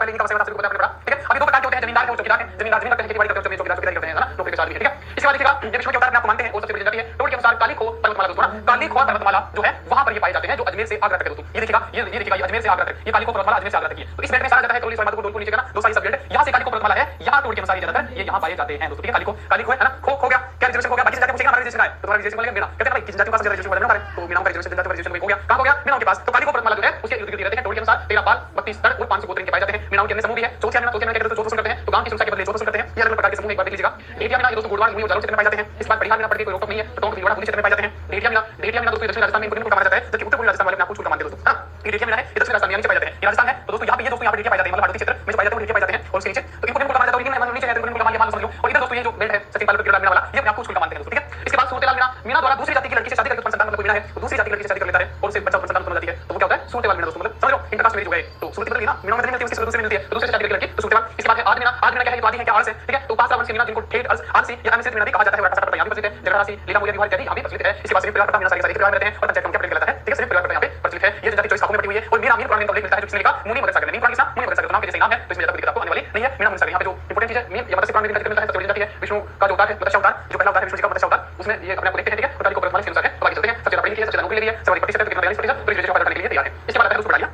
पहले इनका वैसे सभी को पता पड़ा, ठीक है। अभी दो प्रकार के होते हैं, जमींदार है, चौकीदार है। जमींदार जमीन करते हैं, खेतीबाड़ी करते हैं, चौकीदार चौकीदारी करते हैं, है ना, नौकरी पेशा आदमी है, ठीक है। इसके बाद देखिएगा जब विष्णु के अवतार अपने आप को मानते हैं, वो सबसे बड़ी जाति है। टोट के अनुसार काली खो पर्वतमाला दोस्तों, काली खो पर्वतमाला जो है वहां पर ये पाए जाते हैं, जो अजमेर से आगरा तक है दोस्तों। ये देखिएगा, ये देखिएगा, ये अजमेर से आगरा तक, ये काली खो पर्वतमाला अजमेर से आगरा तक है। तो इस बेल्ट में सारा जाता है करौली सोनमार्ग को नीचे का ना, दो सारी सब बेल्ट है। यहां से काली खो पर्वतमाला है, यहां टोट के अनुसार ये ज्यादातर ये यहां पाए जाते हैं दोस्तों, ठीक है। काली खो है ना, खो गया, क्या रिजर्वेशन हो गया, बाकी जाति पूछेगा हमारा रिजर्वेशन है, तो हमारा रिजर्वेशन बोलेगा मेरा, कहते हैं भाई किस जाति के पास रिजर्वेशन वाला है, तो मीना का रिजर्वेशन जाति का रिजर्वेशन हो गया, कहां हो गया, मीना के पास। तो काली खो पर्वतमाला जो है उसके इर्द गिर्द रहते हैं, टोट के अनुसार 13 पाल 32 तड़ और 500 गोत्र इनके पाए जाते हैं। मीनाओं के अंदर समूह भी है, चौथिया मीना क्या कहते हैं, 14 करते हैं, तो गांव की संख्या के बदले 14 करते हैं। ये अलग प्रकार के समूह एक बार देख लीजिएगा। डेढ़िया मीना ये दोस्तों गोडवाड़ मुनि और जालौर क्षेत्र में पाए जाते हैं। इस बार बढ़िया मीना पड़ के कोई रोक नहीं है, तो टोंक भीलवाड़ा पूरी क्षेत्र में पाए जाते हैं। डेढ़िया मीना दोस्तों दक्षिण राजस्थान में इनको माना जाता है, जबकि उत्तर पूर्वी राजस्थान वाले अपने आप को छूट मानते हैं दोस्तों, हां। ये डेढ़िया मीना है, ये दक्षिण राजस्थान में नीचे पाए जाते हैं, ये राजस्थान है, तो दोस्तों यहां पे ये दोस्तों यहां पे डेढ़िया पाए जाते हैं, मतलब हाड़ौती क्षेत्र में पाए जाते हैं, डेढ़िया पाए जाते हैं। और उसके नीचे तो इनको माना जाता है, इनमें नीचे है तो इनको मान लिया, मान समझ लो। और इधर दोस्तों ये जो बेल्ट है सचिन पाल मीना वाला, ये अपने आप को छूट मानते हैं दोस्तों, ठीक है। इसके बाद सूरतेलाल मीना द्वारा दूसरी जाति की लड़की से शादी करके उत्पन्न संतान मतलब कोई मीना है, तो दूसरी जाति की लड़की से शादी कर लेता है और उससे बच्चा उत्पन्न संतान उत्पन्न हो जाती है, तो वो क्या होता है, सूरतेलाल मीना दोस्तों, मतलब समझ लो इंटरकास्ट मैरिज हो गए। तो सूरती बदल मीना मीना में नहीं मिलती, उसकी दूसरी मिलती है, तो दूसरी जाति की लड़की तो सूरतेलाल। इसके बाद है आद मीना क्या है, तो आदि है क्या आर्स है, ठीक है। तो पांच वंश के मीना जिनको ठेठ आलसी या अनिश्चित मीना भी कहा जाता है, वह यहां भी प्रचलित है, जगरासी लीला मूल्य विवाह इत्यादि यहां भी प्रचलित है। इसके बाद संयुक्त परिवार प्रथा मीना सारे परिवार में रहते हैं और पंचायत के कहलाता है, ठीक है। संयुक्त परिवार प्रथा यहां पे प्रचलित है। ये जनजाति 24 शाखाओं में बटी हुई है और मीना पुराण में उल्लेख मिलता है, जो किसने लिखा, मुनि मदन सागर ने। पुराण किसका, मुनि मदन सागर, नाम के जैसे नाम है, तो इसमें ज्यादा कोई दिक्कत आपको आने वाली नहीं है। मीना मुनि सागर यहां पे जो इंपॉर्टेंट चीज है, मीन या मत्स्य पुराण में भी मिलता है, सबसे बड़ी जाति है। विष्णु का जो अवतार है मत्स्य अवतार, जो पहला अवतार है विष्णु जी का मत्स्य अवतार, उसमें ये अपने आप को देखते हैं, ठीक है। और काली को पर्वतमाला के अनुसार है, तो आगे चलते हैं। सबसे ज्यादा पढ़ी लिखी है, सबसे ज्यादा नौकरी ले ली है, 47% कितना 42%, तो रिजर्वेशन पाने के लिए तैयार है। इसके बाद आता है उसको बढ़ा लिया,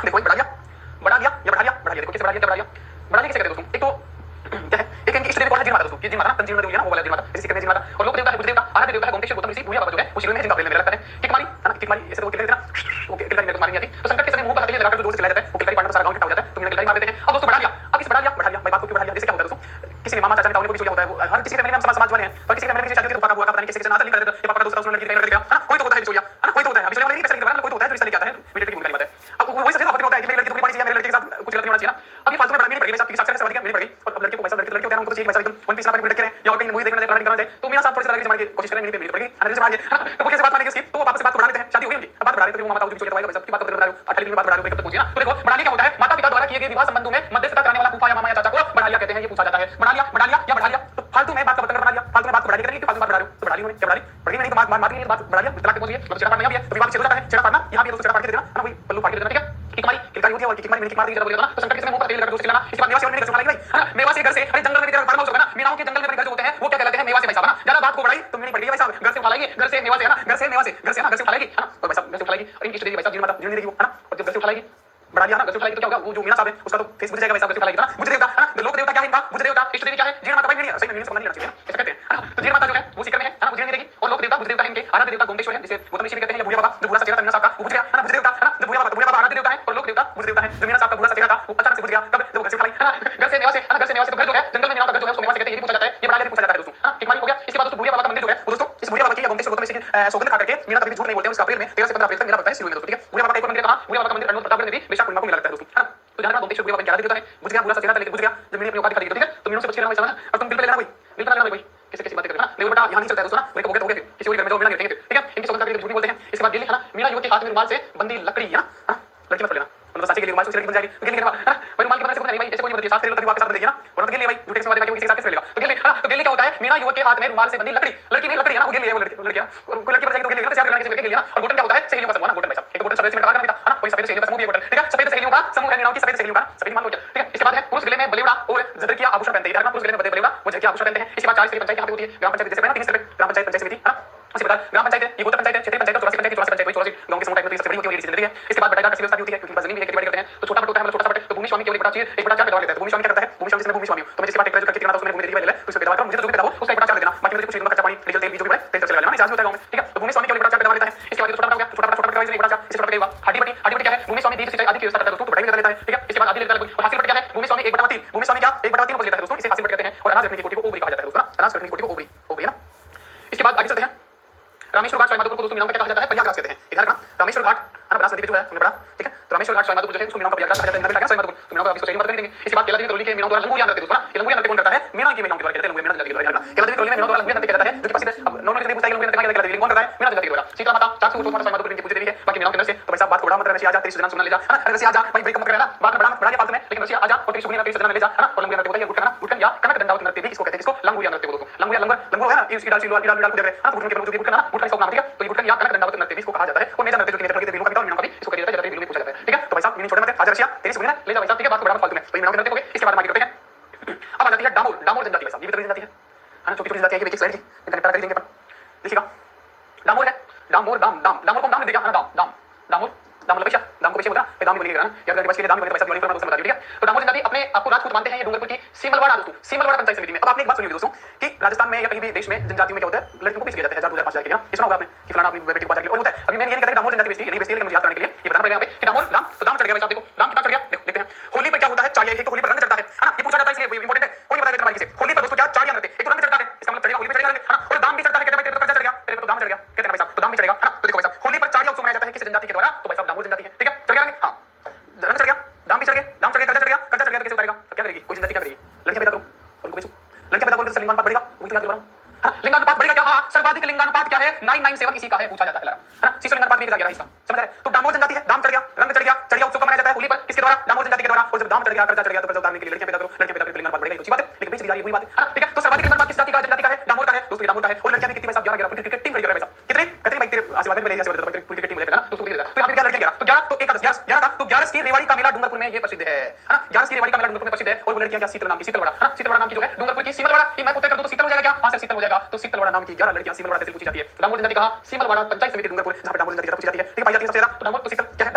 देखो बढ़ा लिया या बढ़ा लिया, देखो कैसे बढ़ा लिया, क्या बढ़ा लिया कैसे कहते हैं दोस्तों। एक तो क्या है, एक इनकी इष्ट देवी कौन है, जिन माता दोस्तों, ये जिन माता तंजीर देवी है ना, वो वाला जिन माता, इसी करने जिन माता। और लोक देवता है बुद्ध देवता, आराध्य देवता है गोमतेश्वर गौतम ऋषि, भूया बाबा जो है वो शिव में जिनका प्रेम मेरा लगता है। किकमारी है ना, किकमारी ऐसे तो किकमारी वो किकमारी मेरे को मारनी आती, तो संकट के समय मुंह पर हथेली लगाकर जो जोर से खिलाया जाता है, वो किकमारी पांडव सारा गांव इकट्ठा हो जाता है, तो किकमारी मार देते हैं। अब दोस्तों बढ़ा लिया, अब इस बढ़ा लिया भाई बात को क्यों बढ़ा लिया, जैसे क्या होता है दोस्तों, किसी ने मामा चाचा ने ताऊ ने को भी होता है, वो हर किसी के फैमिली में समाज वाले हैं, और किसी के फैमिली में शादी होती है तो पापा बुआ का पता नहीं किसी के साथ नहीं कर देता, ये पापा का दूसरा उसने लड़की कर दिया, हां कोई तो होता है बिचौलिया, हां कोई तो होता है, बिचौलिया वाले नहीं पैसे लेके कोई तो होता है जो रिश्ता लेके आता है, मीडिएटर की भूमिका निभाता है। अब वही सबसे होता है कि मेरी लड़की थोड़ी बड़ी चाहिए, मेरे लड़के के साथ कुछ गलती होना चाहिए ना। अब ये फालतू में बड़ा मेरी पड़ गई, मेरे साथ किसी से मेरी पड़ गई, और अब लड़के को पैसा लड़के होते हैं, उनको तो चाहिए पैसा, एकदम वन पीस ना पर लड़के रहे या और कहीं मूवी देखना करना जाए, तो मेरा साथ थोड़ी सी लड़के जमाने की कोशिश करें, मेरी पड़ गई अनल से मार के, तो वो कैसे बात मानेंगे इसकी, तो वापस से बात को बढ़ा लेते हैं, शादी हो गई उनकी, अब बात बढ़ा लेते हैं, वो माता जो बिचौलिया दवाई सबकी बात बता रहा हूं, 18 दिन बाद बढ़ा रहे हो तक पहुंची ना। तो देखो बढ़ाने क्या होता है, माता पिता द्वारा किए गए विवाह संबंधों में मध्यस्थता करने वाला फूफा या मामा या चाचा को बढ़ा लिया कहते हैं, ये पूछा जाता है। बढ़ा लिया, तो फालतू में बात का बतंगड़ बना लिया, फालतू में बात को बढ़ा लिया, फालतू बात बढ़ा रहे हो, तो बढ़ा ली उन्होंने, क्या बढ़ा ली, बढ़ी नहीं तो बात मार नहीं, बात बढ़ा लिया, तलाक पे पहुंच गए, मतलब छेड़ा फाड़ना यहां भी है, तो विवाद छेड़ जाता है, छेड़ा फाड़ना यहां भी है, तो छेड़ा फाड़ के देना है ना, वही पल्लू फाड़ के देना, ठीक है। किकमारी किलकारी होती है, और किकमारी मैंने किक मार दी, ज्यादा बोल देना, तो संकट के समय मुंह पर तेल लगाकर दोस्त चिल्लाना। इसके बाद मेवा से और मेरे घर से उठा भाई, मेवा से घर से, अरे जंगल में तेरा फार्म हाउस होगा ना, मीनाओं के जंगल में घर जो होते हैं वो क्या कहलाते हैं, मेवा से भाई साहब ना, ज्यादा बात को बढ़ाई तो मेरी पड़ गई भाई साहब, घर से उठा लाएगी, घर से मेवा से है ना, घर से मेवा से, घर से ना, घर से उठा लाएगी है ना, और भाई साहब घर से उठा लाएगी, और इनकी इष्ट देवी भाई साहब जिन माता जिन देगी वो है ना, और जब घर से उठा लाएगी बढ़ा लिया ना, घर से उठा लाएगी तो क्या होगा, वो जो मीना साहब है उसका तो फेस बुझ जाएगा भाई साहब, घर से उठा लाएगी ना, बुझ देवता है ना, लोक देवता क्या है इनका, बुझ देवता, इष्ट देवी क्या है, जीण माता भाई नहीं है, सही में मीन से समझ नहीं लेना चाहिए, ऐसा कहते हैं। तो जीण माता जो है वो सीकर में है ना, वो जीण नहीं देगी, और लोक देवता बुझ देवता है इनके, आराध्य देवता गोमतेश्वर है, जिसे गौतम ऋषि भी कहते हैं, या भूया बाबा जो बुरा सा चेहरा था मीना साहब का वो बुझ गया है ना, बुझ देवता है ना, जो भूया बाबा आराध्य देवता है, और लोक देवता बुझ देवता है, जो मीना साहब का बुरा सा चेहरा था वो अचानक से बुझ गया, कब जब घर से उठा लाई है ना, घर से मेवा से है ना, घर से मेवा से, तो घर जो है जंगल में मीना का घर जो है उसको मेवा से कहते हैं, ये भी पूछा जाता है, ये बड़ा भी पूछा जाता है दोस्तों, हां किकमारी हो गया। इसके बाद दोस्तों भूया बाबा का मंदिर जो है वो दोस्तों इस भूया बाबा की या गोमतेश्वर गौतम ऋषि की सौगंध खा करके मीना कभी झूठ नहीं बोलते हैं, उसका अप्रैल में 13 से 15 अप्रैल तक मेला पड़ता है शुरू में दोस्तों, ठीक है। भूया बाबा का एक मंदिर कहां, भूया बाबा का मंदिर अनूप प्रतापगढ़ में भी वैशाख पूर्णिमा को मेला लगता है दोस्तों, है ना। तो जाना गोमतेश्वर भूया बाबा क्या देता है, बुझ गया बुरा सा चेहरा था लेकिन बुझ गया, जब मैंने अपनी औकात दिखा दी, ठीक है। तो मीनों से बच के रहना भाई साहब, और तुम बिल पे लेना कोई बिल पे लेना कोई कैसे कैसे बातें करना, देखो बेटा यहां नहीं चलता है दोस्तों ना, मेरे को हो गया किसी और घर में जाओ मीना गिरते हैं, ठीक है। इनकी सौगंध करके झूठ नहीं बोलते हैं। इसके बाद दिल्ली है ना, मीना युवक के हाथ में रुमाल से बंदी लकड़ी है ना, लड़की मत लेना, मतलब साथी के लिए रुमाल से लड़की बन जाएगी, तो गिल लेना है ना, भाई रुमाल के बनने से कुछ नहीं भाई, ऐसे कोई मत दिए, साथ के तरीके के साथ देगी ना, और तो गिल ले भाई झूठे से बातें करके किसी के साथ कैसे लेगा, तो गिल हां, तो गिल क्या होता है, मीना युवक के हाथ में रुमाल से बंदी लकड़ी, लड़की नहीं लकड़ी है ना, वो गिल ले वो लड़की और कोई लड़की बन जाएगी तो गिल लेगा, कैसे आप गिल लेना। और गोटन क्या होता है, सहेलियों का समूह ना, गोटन भाई साहब एक गोटन सफेद सीमेंट का काम है ना, कोई सफेद सहेलियों का समूह भी है गोटन, ठीक है। सफेद सहेलियों का समूह है मीनाओं की, सफेद सहेलियों का सफेद मान लो, ठीक है। इसके बाद है पुरुष गले में बलेवड़ा और झरकिया आभूषण पहनते हैं, पुरुष गले में बलेवड़ा वो झरकिया आभूषण पहनते हैं। इसके बाद 4 स्तरीय पंचायत यहां पे होती है, ग्राम पंचायत जैसे पहले 3 स्तर पे ग्राम पंचायत पंचायत समिति है ना, उसी प्रकार ग्राम पंचायत है, ये गोत्र पंचायत है, क्षेत्रीय पंचायत, 84 पंचायत, 84 पंचायत, 84 गांव के समूह टाइप में सबसे बड़ी होती है, डिसीजन लेती है। इसके बाद बटाईदार कृषि व्यवस्था भी होती है, क्योंकि जमीन भी है, खेती बाड़ी करते हैं, तो छोटा बट होता है, मतलब छोटा सा बट, तो भूमि स्वामी केवल एक बटा चाहिए, एक बटा 4 पैदावार लेता है, तो भूमि स्वामी क्या करता है, भूमि स्वामी जिसमें भूमि स्वामी हो, तो मैं जिसके बाद ट्रैक्टर जो खेती करना था उसमें भूमि दे दी ले, तो उसमें पैदावार करो, मुझे तो जो भी पैदा हो उसका एक बटा 4 दे देना, बाकी मुझे कुछ नहीं, कच्चा पानी डीजल तेल बीज जो भी बड़े तेल चले लेना, इजाजत होता है गांव में, ठीक है। तो भूमि स्वामी केवल एक बटा 4 पैदावार लेता है। इसके बाद छोटा बटा हो गया, छोटा बटा एक बटा 4, इससे छोटा बटा हड्डी बटी क्या है, भूमि स्वामी दीर्घ सिंचाई आदि की व्यवस्था करता है दोस्तों, तो बटाई में लेता है, ठीक है। इसके बाद आदि लेता है, और हासिल बट क्या है, भूमि स्वामी 1/3, भूमि स्वामी क्या 1/3 को लेता है दोस्तों, इसे हासिल बट कहते हैं। और अनाज रखने की कोठी को ओवरी कहा जाता है दोस्तों, अनाज रखने की कोठी को ओवरी है ना। इसके बाद आगे चलते हैं, रामेश्वर घाट सवाई माधोपुर को दोस्तों मीनाओं का क्या कहा जाता है, प्रयागराज कहते हैं, इधर का रामेश्वर घाट है ना, बनास नदी पे जो है हमने पढ़ा, ठीक है। तो रामेश्वर घाट सवाई माधोपुर जो है उसको मीनाओं का प्रयागराज कहा जाता है, इधर का सवाई माधोपुर, तो मीनाओं का अभी सोसाइटी में बात करेंगे। इसके बाद केला देवी करौली के मीनाओं द्वारा लंगूरिया नृत्य दोस्तों, ये लंगूरिया नृत्य कौन करता है, मीना की मीनाओं के द्वारा कहते हैं, लंगूरिया मीना जाति के द्वारा, केला देवी करौली में मीनाओं द्वारा लंगूरिया नृत्य किया जाता है, जो कि प्रसिद्ध है। अब नॉर्मल से पूछता है लंगूरिया नृत्य कहां केला देवी कौन करता है, मीना जाति के द्वारा। सीता माता चाकू चौथ माता सवाई माधोपुर की पूज्य देवी है, बाकी मीनाओं के अंदर से तो भाई साहब बात को बड़ा मत रसिया जा, तेरी सजना सुनने ले जा, है ना, रसिया जा भाई ब्रेक मत करना, बात में बड़ा दिया फालतू में, लेकिन रसिया आ जा और तेरी सुगनी तेरी सजना ले जा, है ना। और लंगूरिया नृत्य होता है गुटकन, गुटकन या कनक दंडावत नृत्य भी इसको कहते हैं, इसको लंगूरिया नृत्य बोलते हैं। लंगूरिया लंगूर है ना, इसकी डाल सिलवार डाल को दे रहे हैं, हां, गुटकन के प्रभु जो गुटकन है ना, गुटकन इसका नाम, ठीक है। तो ये गुटकन या कनक दंडावत नृत्य भी इसको कहा जाता है, और मेजा नृत्य जो कि नेत्र के दिलों का भी और मीनाओं का भी इसको कहा जाता है, जब भी बिल्कुल पूछा जाता है, ठीक है। तो भाई साहब मीनिंग छोटे मत, आज रसिया तेरी सुगनी ले जा भाई साहब, ठीक है। बात को बराबर फालतू में तो इन जनजाति हो गए। इसके बाद हम आगे करते हैं। अब आ जाती है डामोर। डामोर जनजाति भाई साहब, ये भी जनजाति है ना, छोटी छोटी जनजाति है। ये देखिए स्लाइड की इंटरनेट पर कर देंगे अपन, देखिएगा डामोर है। डामोर दाम दाम डामोर को दाम दे दिया है ना, दाम दाम दामोर दाम मतलब पैसा, दाम को पैसे बोलता है, दाम ही बनेगा ना यार, अगर के लिए दाम ही बनेगा पैसा दिवाली पर मैं दोस्तों बता दिया, ठीक है। तो डामोर जनजाति अपने आपको राजपूत मानते हैं। ये डूंगरपुर की सीमलवाड़ा दोस्तों, सीमलवाड़ा पंचायत समिति में। अब आपने एक बात सुनी होगी दोस्तों कि राजस्थान में या कहीं भी देश में जनजातियों में क्या होता है, लड़कियों को बेच दिया जाता है 1000 2000 5000 के लिए ना, ये सुना होगा आपने कि फलाना अपनी बेटी को बाजार के लिए और होता है। अभी मैं ये नहीं कहता कि डामोर जनजाति बेचती है, नहीं बेचती है, लेकिन मुझे याद करने के लिए ये बताना पड़ेगा यहाँ पे कि डामोर दाम तो दाम चढ़ गया भाई साहब, देखो दाम कितना चढ़ गया, देखते हैं। होली पे क्या होता है, चाड़िया, एक तो होली पर रंग चढ़ता है ना, ये पूछा जाता है इसलिए इंपॉर्टेंट है, कोई बताएगा बारीकी से। होली पर दोस्तों क्या चाड़ियां करते हैं, एक तो रंग चढ़ता है, इसका मतलब चढ़ेगा होली पे चढ़ेगा रंग, है ना, और दाम भी चढ़ता है, कहते हैं भाई तेरे तो कर्जा चढ़ गया, तेरे पे तो दाम चढ़ गया, कहते हैं भाई साहब तो दाम भी चढ़ेगा, है ना। तो देखो भाई साहब होली पर चाड़िया उत्सव मनाया जाता है किस जनजाति के द्वारा, तो भाई साहब डामोर जनजाति है, ठीक है। चढ़ गया रंग, हाँ रंग चढ़ गया, दाम भी चढ़ गया, दाम चढ़ गया, कर्जा चढ़ गया, कर्जा चढ़ गया तो कैसे उतारेगा, क्या करेगी कोई जनजाति, क्या करेगी, लड़कियां पैदा करो और उनको बेचो, लड़कियां पैदा करो तो लिंगानुपात बढ़ेगा, वही तो याद करवा रहा हूं। लिंगानुपात बढ़ेगा क्या, हाँ सर्वाधिक लिंगानुपात क्या है 997 इसी का है, पूछा जाता है, है ना। सीसो लिंगानुपात भी किया गया इसका, समझ रहे। तो डामोर जनजाति है, दाम चढ़ गया, रंग चढ़ गया, चढ़िया उत्सव मनाया जाता है होली पर किसके द्वारा, डामोर जनजाति के द्वारा। और जब दाम चढ़ गया, कर्जा चढ़ गया तो कर्जा उतारने के लिए लड़कियां पैदा करो, लड़कियां पैदा करो तो लिंगानुपात बढ़ेगा, ये अच्छी बात है, लेकिन बेच दी जा रही है वही बात है ना, ठीक है। तो सर्वाधिक लिंगानुपात किस जाति का, जनजाति का है, डामोर का है दोस्तों, डामोर का है। और लड़कियां भी कितनी भाई साहब 11 11 क्रिकेट टीम खड़ी कर रहे हैं भाई साहब, कितने कहते हैं भाई तेरे आशीर्वाद में ले जा पूरी क्रिकेट टीम ले जाएगा ना, तो यहाँ पे क्या लड़कियां 11 तो 11 तो 1 10 11 था, तो 11 की रेवाड़ी का मेला डूंगरपुर में ये प्रसिद्ध है ना, 11 की रेवाड़ी का मेला डूंगरपुर में प्रसिद्ध है। और वो लड़कियां क्या, शीतल नाम की, शीतलवाड़ा है ना, शीतलवाड़ा नाम की जो है डूंगरपुर की सीमलवाड़ा की, मैं उत्तर कर दूं तो शीतल हो जाएगा क्या, हां सर शीतल हो जाएगा। तो शीतलवाड़ा नाम की 11 लड़कियां सीमलवाड़ा से पूछी जाती है। डामोर जनजाति कहा सीमलवाड़ा पंचायत समिति डूंगरपुर, जहां पे डामोर जनजाति पूछी जाती है, ठीक है। पाई जाती है सबसे ज्यादा तो डामोर तो शीतल क्या है,